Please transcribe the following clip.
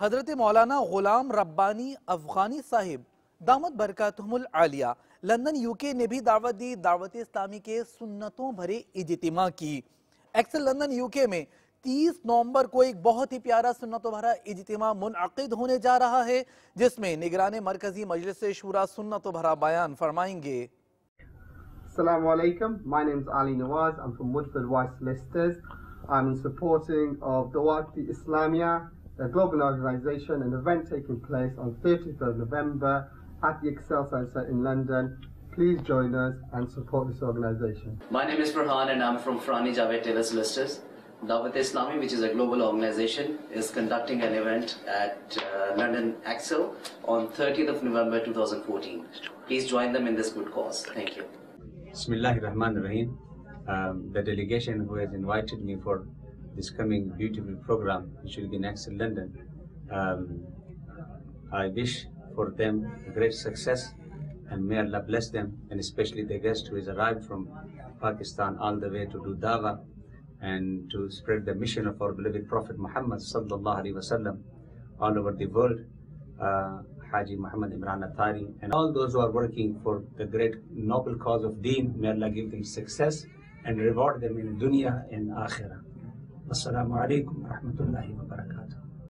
हजरत मौलाना गुलाम रब्बानी अफगानी Sahib दामद बरकातुहुमुल Alia London UK ने भी दावत दी। दावत इस्लामी के सुन्नतों भरे इज्तिमा की। एक्सेल लंदन यूके में 30 नवंबर को एक बहुत ही प्यारा सुन्नतों भरा इज्तिमा मुनअक़िद होने जा रहा है, जिसमें निगरान मरकजी मजलिस शूरा सुन्नतों भरा बयान फरमाएंगे। Assalamu alaikum. My name is Ali Nawaz. I'm from Woodford White Solicitors. I'm in supporting of Dawat Islamia, a global organisation, an event taking place on 30th of November at the Excel Centre in London. Please join us and support this organisation. My name is Farhan and I'm from Farhani Javed Taylor Solicitors. Dawat Islami, which is a global organisation, is conducting an event at London Excel on 30th of November 2014. Please join them in this good cause. Thank you. Bismillahirrahmanirrahim. The delegation who has invited me for this coming beautiful program, which will be in Excel London, I wish for them great success and may Allah bless them, and especially the guest who has arrived from Pakistan all the way to do dawah and to spread the mission of our beloved Prophet Muhammad sallallahu alaihi wasallam all over the world. Haji Muhammad Imran Athari and all those who are working for the great noble cause of Deen, may Allah give them success and reward them in dunya and akhirah. Assalamu alaikum wa rahmatullahi wa barakatuh.